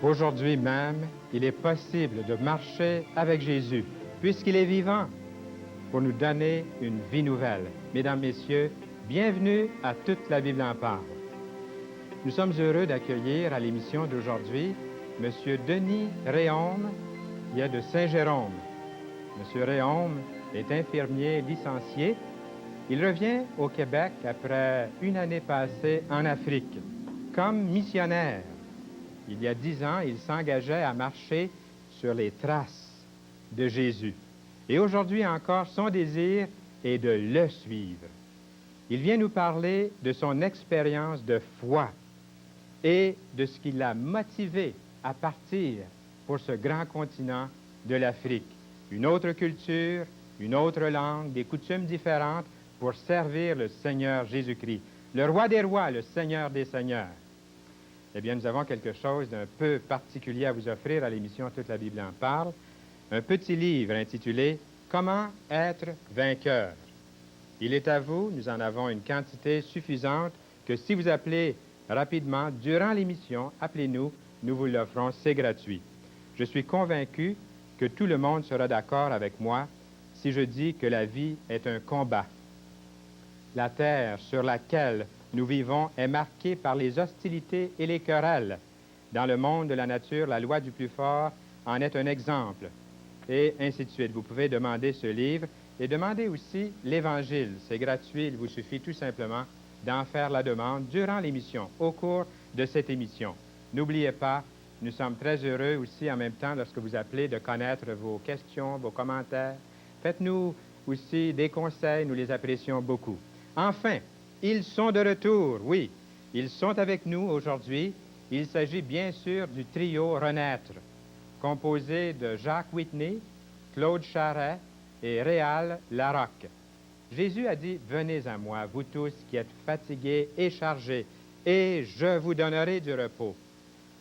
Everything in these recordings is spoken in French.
Aujourd'hui même, il est possible de marcher avec Jésus, puisqu'il est vivant, pour nous donner une vie nouvelle. Mesdames, Messieurs, bienvenue à Toute la Bible en parle. Nous sommes heureux d'accueillir à l'émission d'aujourd'hui M. Denis Réaume, qui est de Saint-Jérôme. M. Réaume est infirmier licencié. Il revient au Québec après une année passée en Afrique comme missionnaire. Il y a 10 ans, il s'engageait à marcher sur les traces de Jésus. Et aujourd'hui encore, son désir est de le suivre. Il vient nous parler de son expérience de foi et de ce qui l'a motivé à partir pour ce grand continent de l'Afrique. Une autre culture, une autre langue, des coutumes différentes pour servir le Seigneur Jésus-Christ, le Roi des rois, le Seigneur des seigneurs. Eh bien, nous avons quelque chose d'un peu particulier à vous offrir à l'émission Toute la Bible en parle, un petit livre intitulé « Comment être vainqueur ». Il est à vous, nous en avons une quantité suffisante que si vous appelez rapidement durant l'émission, appelez-nous, nous vous l'offrons, c'est gratuit. Je suis convaincu que tout le monde sera d'accord avec moi si je dis que la vie est un combat. La terre sur laquelle nous vivons est marquée par les hostilités et les querelles. Dans le monde de la nature, la loi du plus fort en est un exemple, et ainsi de suite. Vous pouvez demander ce livre et demander aussi l'Évangile. C'est gratuit, il vous suffit tout simplement d'en faire la demande durant l'émission, au cours de cette émission. N'oubliez pas, nous sommes très heureux aussi en même temps, lorsque vous appelez, de connaître vos questions, vos commentaires. Faites-nous aussi des conseils, nous les apprécions beaucoup. Enfin, ils sont de retour, oui. Ils sont avec nous aujourd'hui. Il s'agit bien sûr du trio Renaître, composé de Jacques Whitney, Claude Charret et Réal Larocque. Jésus a dit, « Venez à moi, vous tous qui êtes fatigués et chargés, et je vous donnerai du repos. »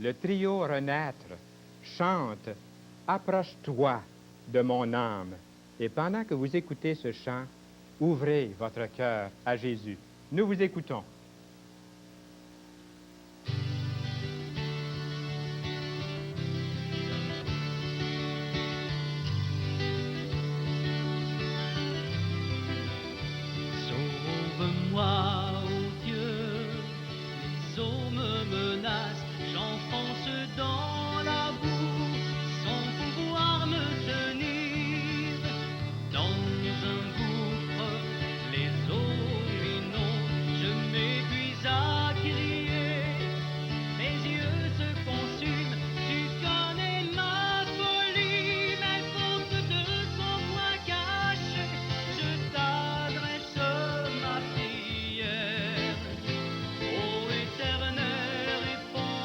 Le trio Renaître chante, « Approche-toi de mon âme. » Et pendant que vous écoutez ce chant, ouvrez votre cœur à Jésus. Nous vous écoutons. Sauve-moi, ô Dieu, les eaux me menacent, j'enfonce dans la boue, sans pouvoir me tenir. Dans un gouffre, les eaux m'inondent, je m'épuise à crier. Mes yeux se consument, tu connais ma folie, mes fautes te sont moins cachées, je t'adresse ma prière. Ô Éternel, réponds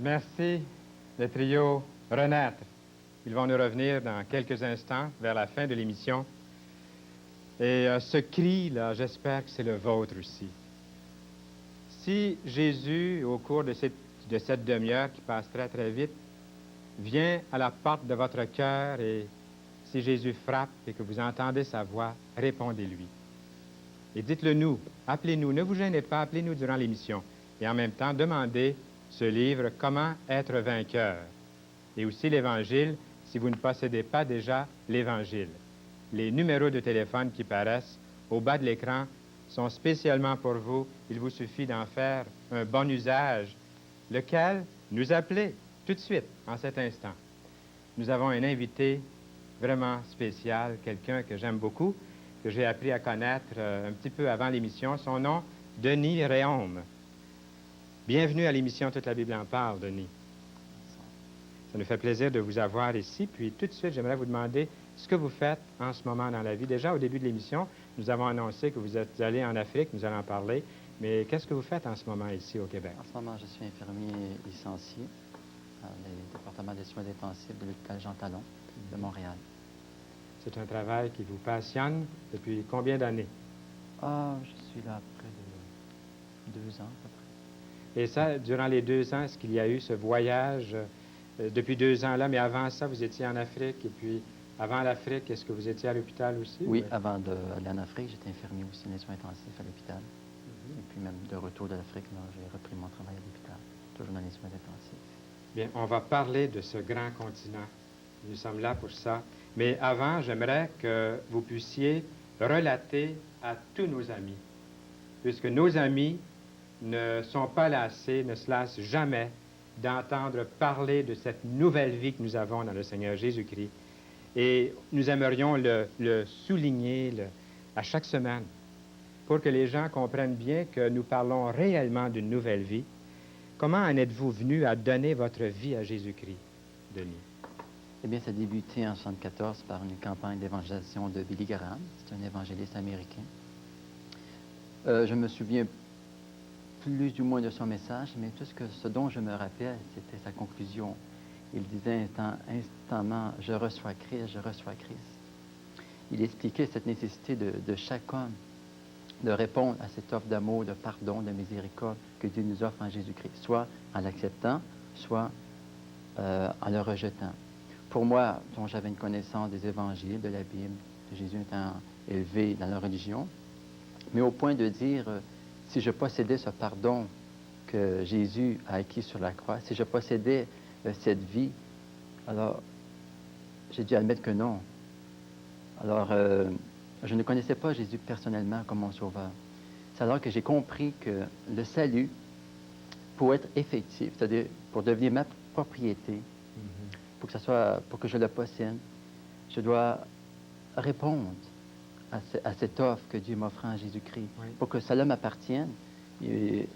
Merci, le trio Renaître. Ils vont nous revenir dans quelques instants, vers la fin de l'émission. Et ce cri-là, j'espère que c'est le vôtre aussi. Si Jésus, au cours de cette demi-heure qui passe très, très vite, vient à la porte de votre cœur et si Jésus frappe et que vous entendez sa voix, répondez-lui. Et dites-le nous, appelez-nous, ne vous gênez pas, appelez-nous durant l'émission. Et en même temps, demandez ce livre, Comment être vainqueur. Et aussi l'Évangile, si vous ne possédez pas déjà l'Évangile. Les numéros de téléphone qui paraissent au bas de l'écran sont spécialement pour vous. Il vous suffit d'en faire un bon usage, lequel nous appelez tout de suite, en cet instant. Nous avons un invité vraiment spécial, quelqu'un que j'aime beaucoup, que j'ai appris à connaître un petit peu avant l'émission. Son nom, Denis Réaume. Bienvenue à l'émission Toute la Bible en parle, Denis. Ça nous fait plaisir de vous avoir ici. Puis tout de suite, j'aimerais vous demander ce que vous faites en ce moment dans la vie. Déjà, au début de l'émission, nous avons annoncé que vous êtes allé en Afrique, nous allons en parler. Mais qu'est-ce que vous faites en ce moment ici au Québec? En ce moment, je suis infirmier licencié dans le département des soins intensifs de l'hôpital Jean Talon de Montréal. C'est un travail qui vous passionne depuis combien d'années? Ah, je suis là près de 2 ans à peu près. Et ça, durant les 2 ans, est-ce qu'il y a eu ce voyage depuis 2 ans-là? Mais avant ça, vous étiez en Afrique. Et puis, avant l'Afrique, est-ce que vous étiez à l'hôpital aussi? Oui, avant d'aller en Afrique, j'étais infirmier aussi dans les soins intensifs à l'hôpital. Et puis même de retour de l'Afrique, j'ai repris mon travail à l'hôpital, toujours dans les soins intensifs. Bien, on va parler de ce grand continent. Nous sommes là pour ça. Mais avant, j'aimerais que vous puissiez relater à tous nos amis, puisque nos amis ne sont pas lassés, ne se lassent jamais d'entendre parler de cette nouvelle vie que nous avons dans le Seigneur Jésus-Christ. Et nous aimerions le souligner à chaque semaine pour que les gens comprennent bien que nous parlons réellement d'une nouvelle vie. Comment en êtes-vous venu à donner votre vie à Jésus-Christ, Denis? Eh bien, ça a débuté en 1974 par une campagne d'évangélisation de Billy Graham. C'est un évangéliste américain. Je me souviens plus ou moins de son message, mais tout ce dont je me rappelle, c'était sa conclusion. Il disait instamment, « Je reçois Christ, je reçois Christ ». Il expliquait cette nécessité de chaque homme de répondre à cette offre d'amour, de pardon, de miséricorde que Dieu nous offre en Jésus-Christ, soit en l'acceptant, soit en le rejetant. Pour moi, dont j'avais une connaissance des évangiles, de la Bible, de Jésus étant élevé dans la religion, mais au point de dire, si je possédais ce pardon que Jésus a acquis sur la croix, si je possédais cette vie, alors j'ai dû admettre que non. Alors, je ne connaissais pas Jésus personnellement comme mon sauveur. C'est alors que j'ai compris que le salut, pour être effectif, c'est-à-dire pour devenir ma propriété, pour que je le possède, je dois répondre à cette offre que Dieu m'offre en Jésus-Christ. Oui. Pour que cela m'appartienne,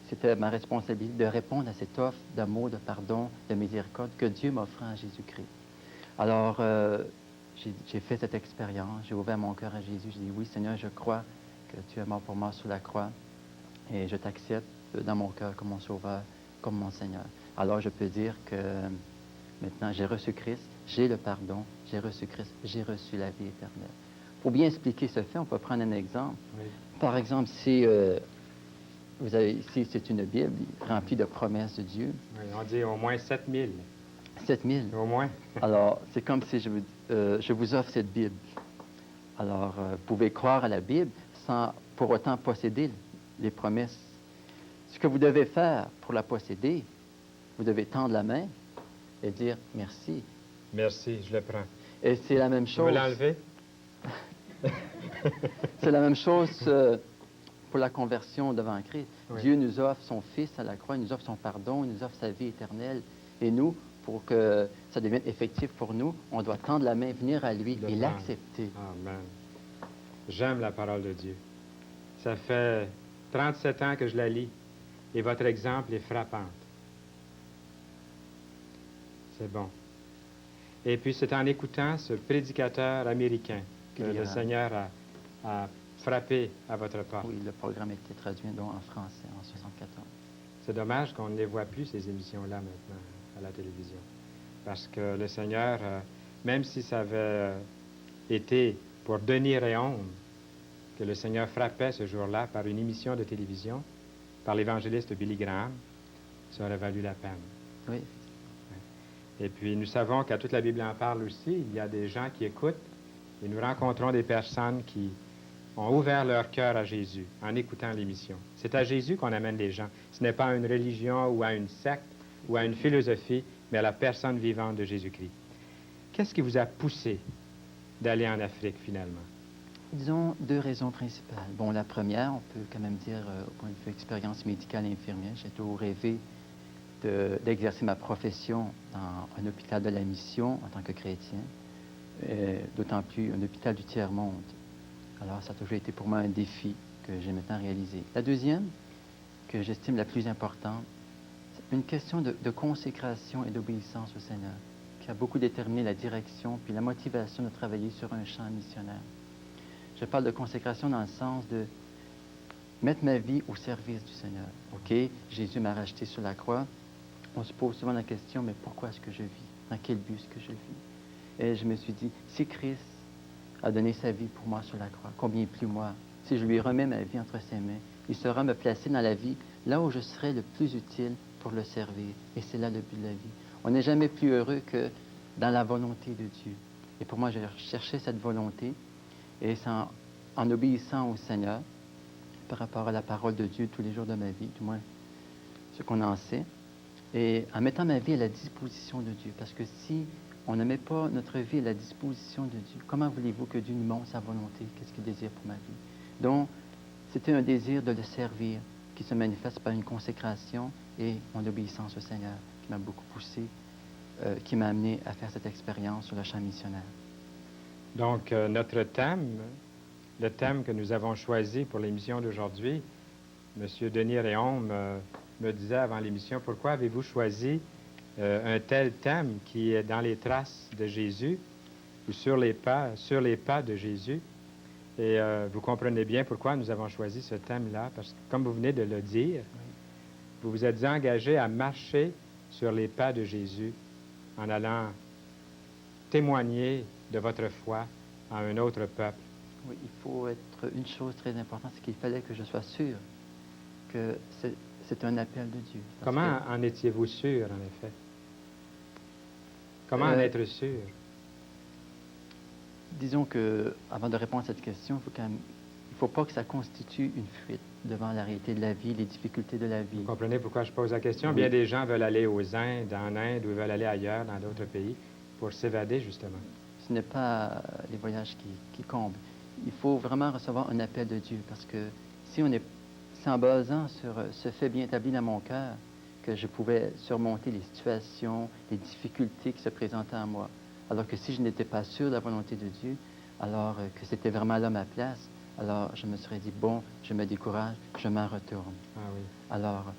c'était ma responsabilité de répondre à cette offre d'amour, de pardon, de miséricorde que Dieu m'offre en Jésus-Christ. Alors, j'ai fait cette expérience, j'ai ouvert mon cœur à Jésus, j'ai dit, oui Seigneur, je crois que tu es mort pour moi sur la croix et je t'accepte dans mon cœur comme mon sauveur, comme mon Seigneur. Alors, je peux dire que maintenant, j'ai reçu Christ, j'ai le pardon, j'ai reçu Christ, j'ai reçu la vie éternelle. Pour bien expliquer ce fait, on peut prendre un exemple. Oui. Par exemple, si vous avez ici, c'est une Bible remplie de promesses de Dieu. Oui, on dit au moins 7000. 7000. Au moins. Alors, c'est comme si je vous offre cette Bible. Alors, vous pouvez croire à la Bible sans pour autant posséder les promesses. Ce que vous devez faire pour la posséder, vous devez tendre la main et dire merci. Merci, je le prends. Et c'est la même Je chose. veux l'enlever? C'est la même chose pour la conversion devant Christ. Oui. Dieu nous offre son Fils à la croix, il nous offre son pardon, il nous offre sa vie éternelle. Et nous, pour que ça devienne effectif pour nous, on doit tendre la main, venir à lui Le et prendre. l'accepter. Amen. J'aime la parole de Dieu. Ça fait 37 ans que je la lis et votre exemple est frappant. C'est bon. Et puis c'est en écoutant ce prédicateur américain que Billy le Graham. Seigneur a frappé à votre porte. Oui, le programme a été traduit donc en français en 1974. C'est dommage qu'on ne les voit plus, ces émissions-là, maintenant. à la télévision. Parce que le Seigneur, même si ça avait été pour Denis Réaume que le Seigneur frappait ce jour-là par une émission de télévision, par l'évangéliste Billy Graham, ça aurait valu la peine. Oui. Et puis, nous savons qu'à toute la Bible en parle aussi, il y a des gens qui écoutent et nous rencontrons des personnes qui ont ouvert leur cœur à Jésus en écoutant l'émission. C'est à Jésus qu'on amène les gens. Ce n'est pas à une religion ou à une secte ou à une philosophie, mais à la personne vivante de Jésus-Christ. Qu'est-ce qui vous a poussé d'aller en Afrique, finalement? Disons deux raisons principales. Bon, la première, on peut quand même dire, au point de vue expérience médicale et infirmière, j'ai toujours rêvé d'exercer ma profession dans un hôpital de la mission en tant que chrétien, d'autant plus un hôpital du tiers-monde. Alors, ça a toujours été pour moi un défi que j'ai maintenant réalisé. La deuxième, que j'estime la plus importante, c'est une question de consécration et d'obéissance au Seigneur, qui a beaucoup déterminé la direction puis la motivation de travailler sur un champ missionnaire. Je parle de consécration dans le sens de mettre ma vie au service du Seigneur. OK, Jésus m'a racheté sur la croix. On se pose souvent la question, mais pourquoi est-ce que je vis? Dans quel but est-ce que je vis? Et je me suis dit, si Christ a donné sa vie pour moi sur la croix, combien plus moi? Si je lui remets ma vie entre ses mains, il saura me placer dans la vie là où je serai le plus utile pour le servir. Et c'est là le but de la vie. On n'est jamais plus heureux que dans la volonté de Dieu. Et pour moi, j'ai cherché cette volonté, et c'est en obéissant au Seigneur par rapport à la parole de Dieu tous les jours de ma vie, du moins ce qu'on en sait, et en mettant ma vie à la disposition de Dieu. Parce que si on ne met pas notre vie à la disposition de Dieu, comment voulez-vous que Dieu nous montre sa volonté? Qu'est-ce qu'il désire pour ma vie? Donc, c'était un désir de le servir qui se manifeste par une consécration et mon obéissance au Seigneur qui m'a beaucoup poussé, qui m'a amené à faire cette expérience sur le champ missionnaire. Donc, notre thème, le thème que nous avons choisi pour l'émission d'aujourd'hui, M. Denis Réaume me disait avant l'émission, pourquoi avez-vous choisi un tel thème qui est dans les traces de Jésus ou sur les pas de Jésus? Et vous comprenez bien pourquoi nous avons choisi ce thème-là, parce que, comme vous venez de le dire, vous vous êtes engagé à marcher sur les pas de Jésus en allant témoigner de votre foi à un autre peuple. Oui, il faut être une chose très importante, c'est qu'il fallait que je sois sûr que c'est un appel de Dieu. Comment en étiez-vous sûr, en effet? Comment en être sûr? Disons que, avant de répondre à cette question, il ne faut pas que ça constitue une fuite devant la réalité de la vie, les difficultés de la vie. Vous comprenez pourquoi je pose la question? Oui. Bien des gens veulent aller aux Indes, en Inde, ou veulent aller ailleurs, dans d'autres pays, pour s'évader, justement. Ce n'est pas les voyages qui comblent. Il faut vraiment recevoir un appel de Dieu, parce que si c'est en basant sur ce fait bien établi dans mon cœur que je pouvais surmonter les situations, les difficultés qui se présentaient à moi. Alors que si je n'étais pas sûr de la volonté de Dieu, alors que c'était vraiment là ma place, alors je me serais dit, bon, je me décourage, je m'en retourne. Ah oui. Alors,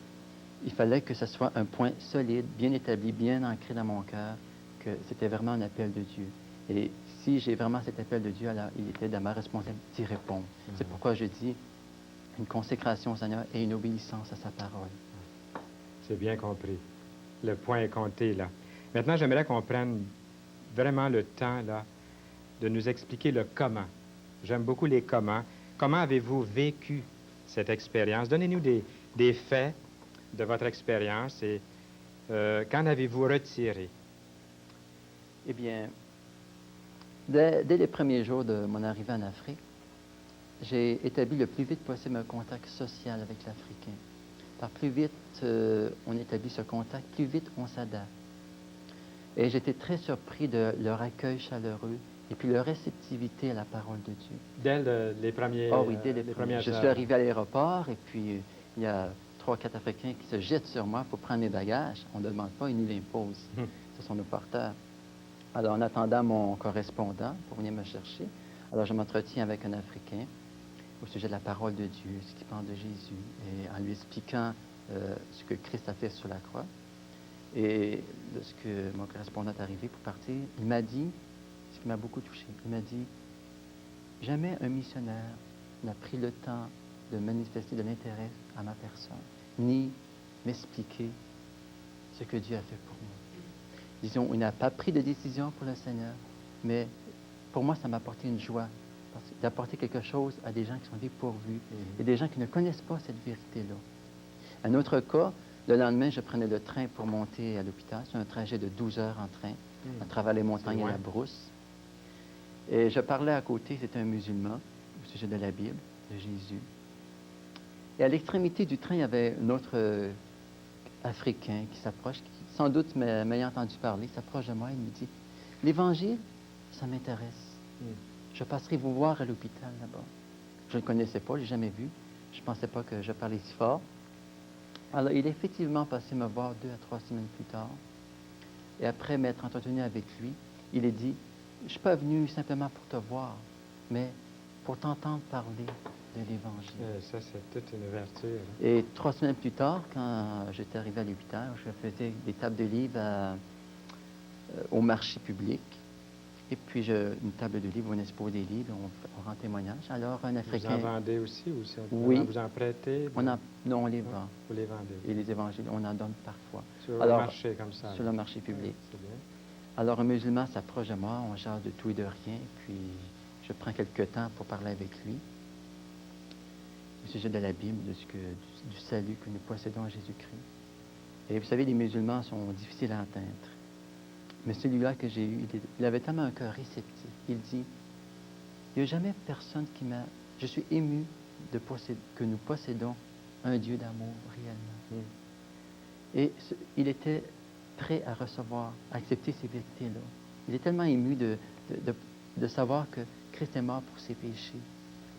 il fallait que ce soit un point solide, bien établi, bien ancré dans mon cœur, que c'était vraiment un appel de Dieu. Et si j'ai vraiment cet appel de Dieu, alors il était de ma responsabilité d'y répondre. C'est pourquoi je dis une consécration au Seigneur et une obéissance à sa parole. C'est bien compris. Le point est compté, là. Maintenant, j'aimerais qu'on prenne vraiment le temps, là, de nous expliquer le comment. J'aime beaucoup les comment. Comment avez-vous vécu cette expérience? Donnez-nous des faits de votre expérience et qu'en avez-vous retiré? Eh bien, dès les premiers jours de mon arrivée en Afrique, j'ai établi le plus vite possible un contact social avec l'Africain. Par plus vite on établit ce contact, plus vite on s'adapte. Et j'étais très surpris de leur accueil chaleureux et puis leur réceptivité à la parole de Dieu. Dès les premiers... Ah oui, dès les premiers. Je heures. suis arrivé à l'aéroport et puis il y a 3-4 Africains qui se jettent sur moi pour prendre mes bagages. On ne demande pas, ils nous l'imposent. Ce sont nos porteurs. Alors, en attendant mon correspondant pour venir me chercher, alors je m'entretiens avec un Africain au sujet de la parole de Dieu, ce qu'il pense de Jésus, et en lui expliquant ce que Christ a fait sur la croix. Et lorsque mon correspondant est arrivé pour partir, il m'a dit, ce qui m'a beaucoup touché, il m'a dit, jamais un missionnaire n'a pris le temps de manifester de l'intérêt à ma personne, ni m'expliquer ce que Dieu a fait pour moi. disons, il n'a pas pris de décision pour le Seigneur, mais pour moi, ça m'a apporté une joie, d'apporter quelque chose à des gens qui sont dépourvus et des gens qui ne connaissent pas cette vérité-là. Un autre cas, le lendemain, je prenais le train pour monter à l'hôpital. C'est un trajet de 12 heures en train, à travers les montagnes et la brousse. Et je parlais à côté, c'était un musulman, au sujet de la Bible, de Jésus. Et à l'extrémité du train, il y avait un autre Africain qui s'approche, qui sans doute m'ayant entendu parler, s'approche de moi et me dit, « L'Évangile, ça m'intéresse. Je passerai vous voir à l'hôpital là-bas. » Je ne le connaissais pas, je ne l'ai jamais vu. Je ne pensais pas que je parlais si fort. Alors, il est effectivement passé me voir 2 à 3 semaines plus tard. Et après m'être entretenu avec lui, il a dit, « Je ne suis pas venu simplement pour te voir, mais pour t'entendre parler de l'Évangile. » Ça, c'est toute une ouverture. Et 3 semaines plus tard, quand j'étais arrivé à l'hôpital, je faisais des tables de livres au marché public. Et puis, une table de livres où on expose des livres, on rend témoignage. Alors, un Africain... Vous en vendez aussi ou oui. Vous en prêtez? Non, on les vend. Vous les vendez. Et les évangiles, on en donne parfois. Sur le marché comme ça? Sur le marché public. C'est bien. Alors, un musulman s'approche de moi, on jase de tout et de rien, puis je prends quelques temps pour parler avec lui au sujet de la Bible, du salut que nous possédons en Jésus-Christ. Et vous savez, les musulmans sont difficiles à atteindre. Mais celui-là que j'ai eu, il avait tellement un cœur réceptif. Il dit, il n'y a jamais personne qui m'a... Je suis ému que nous possédons un Dieu d'amour réellement. Et il était prêt à recevoir, à accepter ces vérités-là. Il est tellement ému de savoir que Christ est mort pour ses péchés.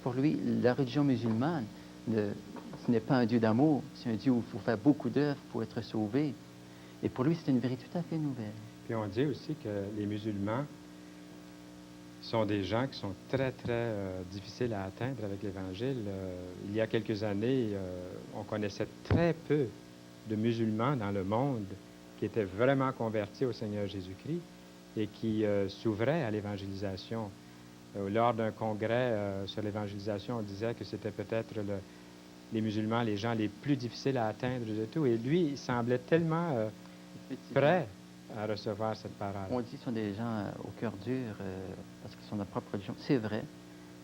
Pour lui, la religion musulmane, ce n'est pas un Dieu d'amour, c'est un Dieu où il faut faire beaucoup d'œuvres pour être sauvé. Et pour lui, c'est une vérité tout à fait nouvelle. Puis on dit aussi que les musulmans sont des gens qui sont très, très difficiles à atteindre avec l'Évangile. Il y a quelques années, on connaissait très peu de musulmans dans le monde qui étaient vraiment convertis au Seigneur Jésus-Christ et qui s'ouvraient à l'évangélisation. Lors d'un congrès sur l'évangélisation, on disait que c'était peut-être les musulmans, les gens les plus difficiles à atteindre de tout. Et lui, il semblait tellement prêt à recevoir cette parole. On dit que ce sont des gens au cœur dur parce qu'ils sont de leur propre religion. C'est vrai.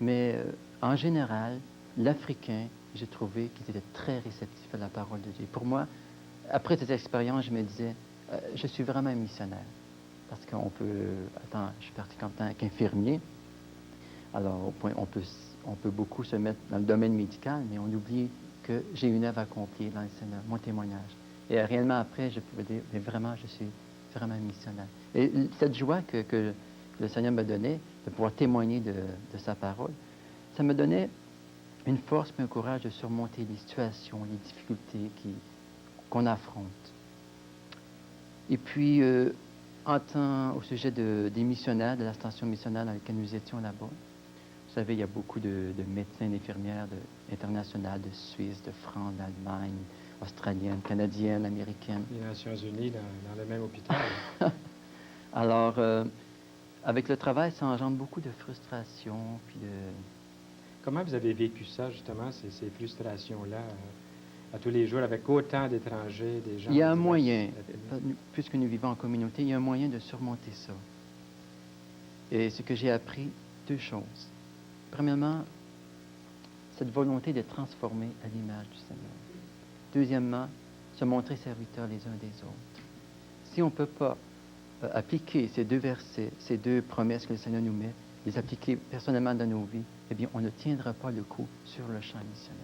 Mais en général, l'Africain, j'ai trouvé qu'ils étaient très réceptifs à la parole de Dieu. Pour moi, après cette expérience, je me disais, je suis vraiment un missionnaire. Parce qu'on peut... Attends, je suis parti comme tant qu'infirmier. Alors, on peut beaucoup se mettre dans le domaine médical, mais on oublie que j'ai une œuvre accomplie dans le Seigneur, mon témoignage. Et réellement, après, je pouvais dire, mais vraiment, je suis vraiment missionnaire. Et cette joie que le Seigneur m'a donnée, de pouvoir témoigner de sa parole, ça me donnait une force et un courage de surmonter les situations, les difficultés qu'on affronte. Et puis, au sujet des missionnaires, de la station missionnaire dans laquelle nous étions là-bas, vous savez, il y a beaucoup de médecins et d'infirmières internationales, de Suisse, de France, d'Allemagne, australienne, canadienne, américaine. Les Nations Unies dans le même hôpital. Alors, avec le travail, ça engendre beaucoup de frustration. Puis Comment vous avez vécu ça, justement, ces frustrations-là, à tous les jours, avec autant d'étrangers, des gens... Il y a un moyen, puisque nous vivons en communauté, il y a un moyen de surmonter ça. Et ce que j'ai appris, 2 choses. Premièrement, cette volonté de transformer à l'image du Seigneur. Deuxièmement, se montrer serviteurs les uns des autres. Si on ne peut pas appliquer ces 2 versets, ces 2 promesses que le Seigneur nous met, les appliquer personnellement dans nos vies, eh bien, on ne tiendra pas le coup sur le champ missionnaire.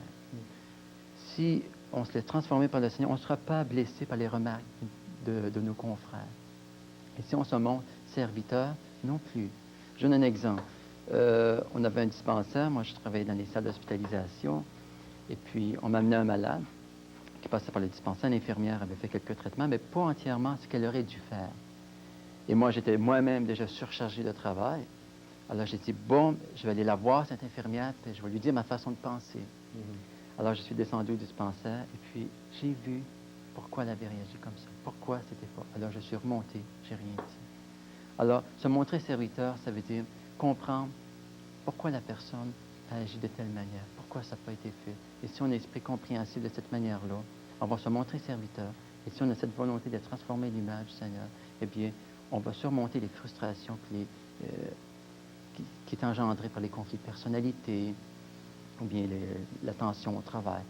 Si on se laisse transformer par le Seigneur, on ne sera pas blessé par les remarques de nos confrères. Et si on se montre serviteur, non plus. Je donne un exemple. On avait un dispensaire, moi je travaillais dans les salles d'hospitalisation, et puis on m'amenait un malade qui passait par le dispensaire. L'infirmière avait fait quelques traitements, mais pas entièrement ce qu'elle aurait dû faire. Et moi, j'étais moi-même déjà surchargé de travail. Alors j'ai dit, bon, je vais aller la voir, cette infirmière, puis je vais lui dire ma façon de penser. Alors je suis descendu au dispensaire, et puis j'ai vu pourquoi elle avait réagi comme ça, pourquoi c'était pas. Alors je suis remonté, j'ai rien dit. Alors, se montrer serviteur, ça veut dire comprendre pourquoi la personne a agi de telle manière, pourquoi ça n'a pas été fait. Et si on a un esprit compréhensible de cette manière-là, on va se montrer serviteur. Et si on a cette volonté de transformer l'image du Seigneur, eh bien, on va surmonter les frustrations qui est engendrée par les conflits de personnalité ou bien la tension au travail.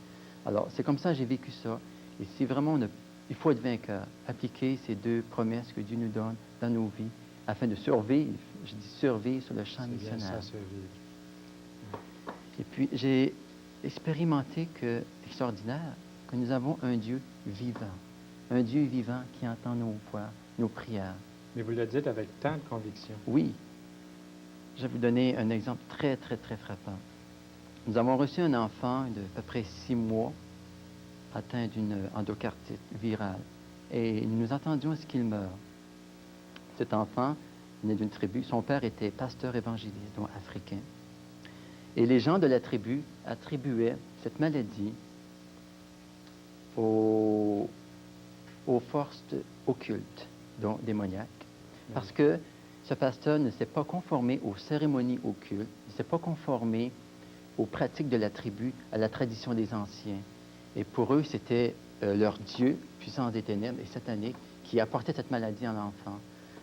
Alors, c'est comme ça que j'ai vécu ça. Et c'est vraiment, il faut être vainqueur, appliquer ces deux promesses que Dieu nous donne dans nos vies afin de survivre, je dis survivre sur le champ C'est bien missionnaire. ça, survivre. Et puis, j'ai expérimenté extraordinaire, que nous avons un Dieu vivant qui entend nos voix, nos prières. Mais vous le dites avec tant de conviction. Oui. Je vais vous donner un exemple très, très, très frappant. Nous avons reçu un enfant de à peu près 6 mois atteint d'une endocardite virale. Et nous attendions à ce qu'il meure. Cet enfant né d'une tribu. Son père était pasteur évangéliste, donc africain. Et les gens de la tribu attribuaient cette maladie aux forces occultes, donc démoniaques, parce que ce pasteur ne s'est pas conformé aux cérémonies occultes, ne s'est pas conformé aux pratiques de la tribu, à la tradition des anciens. Et pour eux, c'était leur Dieu, puissance des ténèbres et satanique, qui apportait cette maladie à l'enfant.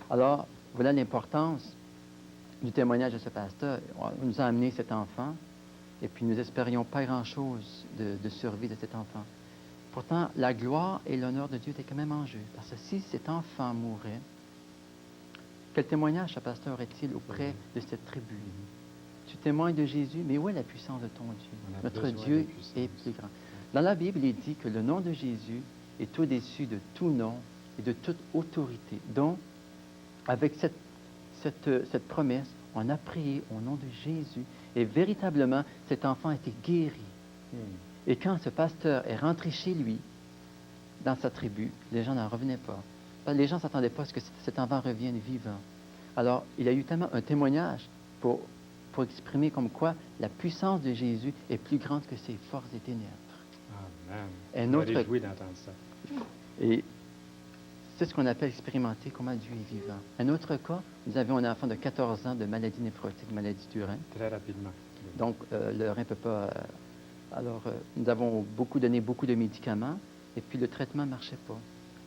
Alors, voilà l'importance du témoignage de ce pasteur. On nous a amené cet enfant, et puis nous espérions pas grand-chose de survie de cet enfant. Pourtant, la gloire et l'honneur de Dieu étaient quand même en jeu. Parce que si cet enfant mourait, quel témoignage ce pasteur aurait-il auprès de cette tribu? Tu témoignes de Jésus, mais où est la puissance de ton Dieu? Notre Dieu est plus grand. Dans la Bible, il est dit que le nom de Jésus est au-dessus de tout nom et de toute autorité. Donc, avec cette promesse, on a prié au nom de Jésus et véritablement, cet enfant a été guéri. Et quand ce pasteur est rentré chez lui, dans sa tribu, les gens n'en revenaient pas. Les gens ne s'attendaient pas à ce que cet enfant revienne vivant. Alors, il a eu tellement un témoignage pour exprimer comme quoi la puissance de Jésus est plus grande que ses forces des ténèbres. Amen. Un Je autre... me réjouis d'entendre ça. Et c'est ce qu'on appelle expérimenter comment Dieu est vivant. Un autre cas, nous avions un enfant de 14 ans de maladie néphrotique, maladie du rein. Très rapidement. Donc, le rein ne peut pas... Alors, nous avons donné beaucoup de médicaments, et puis le traitement ne marchait pas.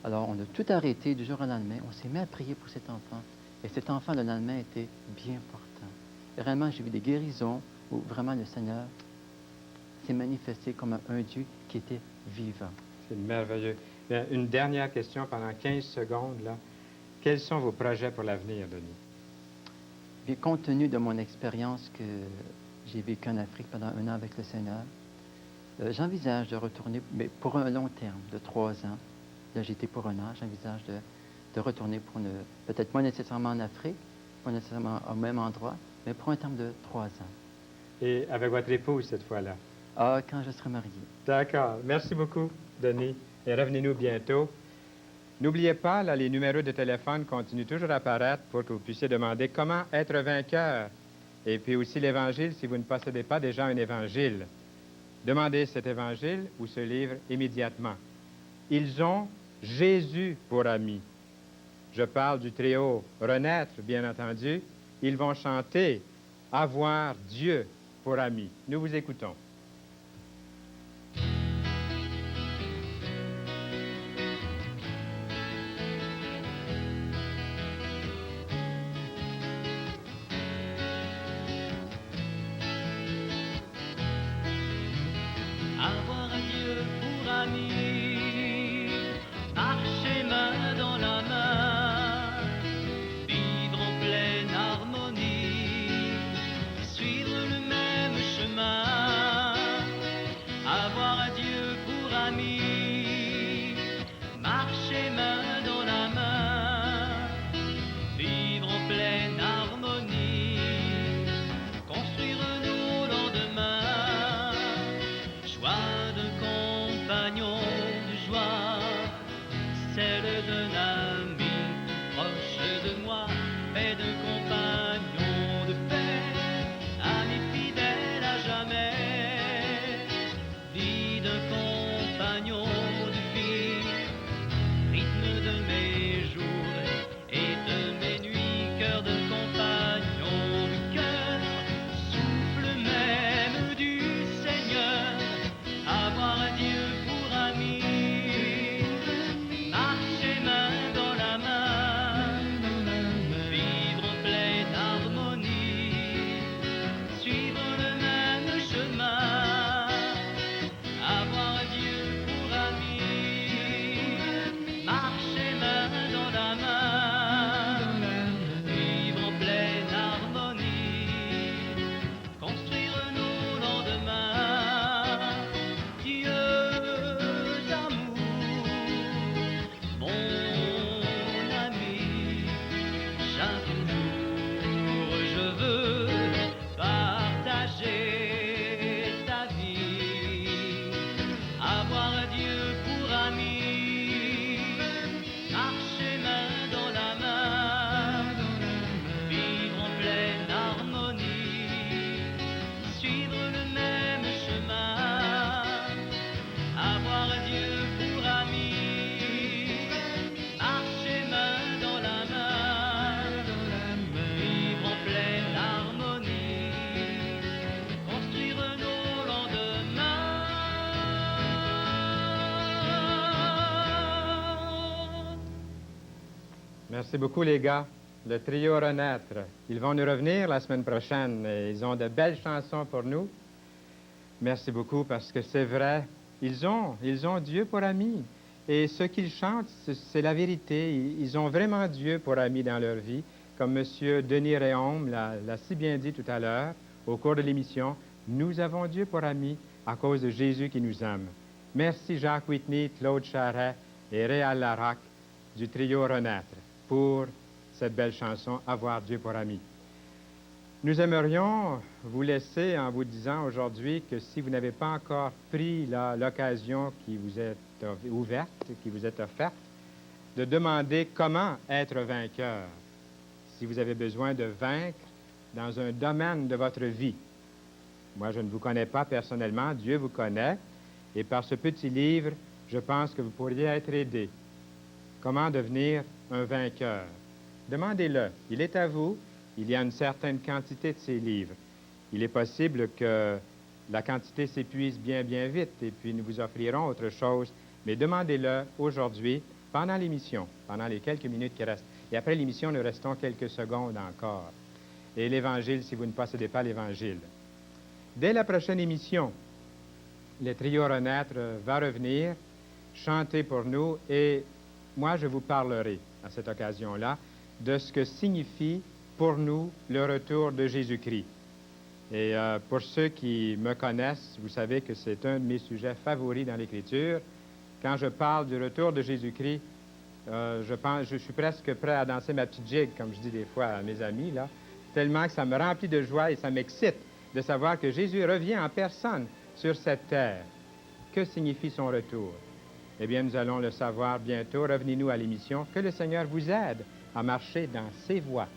Alors, on a tout arrêté du jour au lendemain. On s'est mis à prier pour cet enfant. Et cet enfant, le lendemain, était bien portant. Et réellement, j'ai vu des guérisons où vraiment le Seigneur s'est manifesté comme un Dieu qui était vivant. C'est merveilleux. Bien, une dernière question pendant 15 secondes. Là. Quels sont vos projets pour l'avenir, Denis? Bien, compte tenu de mon expérience que j'ai vécue en Afrique pendant 1 an avec le Seigneur, j'envisage de retourner, mais pour un long terme, de 3 ans. Là, j'étais pour 1 an. J'envisage de retourner pour peut-être pas nécessairement en Afrique, pas nécessairement au même endroit, mais pour un terme de 3 ans. Et avec votre épouse cette fois-là? Ah, quand je serai marié. D'accord. Merci beaucoup, Denis. Et revenez-nous bientôt. N'oubliez pas, là, les numéros de téléphone continuent toujours à apparaître pour que vous puissiez demander comment être vainqueur. Et puis aussi l'Évangile, si vous ne possédez pas déjà un Évangile. Demandez cet Évangile ou ce livre immédiatement. Ils ont Jésus pour ami. Je parle du trio Renaître, bien entendu. Ils vont chanter Avoir Dieu pour ami. Nous vous écoutons. Avoir Dieu pour ami, marcher main dans la main, vivre en pleine harmonie, suivre le même chemin. Merci beaucoup, les gars. Le trio Renaître. Ils vont nous revenir la semaine prochaine. Et ils ont de belles chansons pour nous. Merci beaucoup parce que c'est vrai. Ils ont Dieu pour ami. Et ce qu'ils chantent, c'est la vérité. Ils ont vraiment Dieu pour ami dans leur vie. Comme M. Denis Réaume l'a si bien dit tout à l'heure, au cours de l'émission, nous avons Dieu pour ami à cause de Jésus qui nous aime. Merci Jacques Whitney, Claude Charret et Réal Larac du trio Renaître pour cette belle chanson « Avoir Dieu pour ami ». Nous aimerions vous laisser en vous disant aujourd'hui que si vous n'avez pas encore pris l'occasion qui vous est ouverte, qui vous est offerte, de demander comment être vainqueur. Si vous avez besoin de vaincre dans un domaine de votre vie. Moi, je ne vous connais pas personnellement, Dieu vous connaît, et par ce petit livre, je pense que vous pourriez être aidé. Comment devenir un vainqueur? Demandez-le. Il est à vous. Il y a une certaine quantité de ces livres. Il est possible que la quantité s'épuise bien, bien vite, et puis nous vous offrirons autre chose. Mais demandez-le aujourd'hui, pendant l'émission, pendant les quelques minutes qui restent. Et après l'émission, nous restons quelques secondes encore. Et l'Évangile, si vous ne possédez pas l'Évangile. Dès la prochaine émission, le trio Renaître va revenir, chanter pour nous, et moi, je vous parlerai à cette occasion-là de ce que signifie pour nous le retour de Jésus-Christ. Et pour ceux qui me connaissent, vous savez que c'est un de mes sujets favoris dans l'Écriture. Quand je parle du retour de Jésus-Christ, je suis presque prêt à danser ma petite gigue, comme je dis des fois à mes amis, là, tellement que ça me remplit de joie et ça m'excite de savoir que Jésus revient en personne sur cette terre. Que signifie son retour? Eh bien, nous allons le savoir bientôt. Revenez-nous à l'émission. Que le Seigneur vous aide à marcher dans ses voies.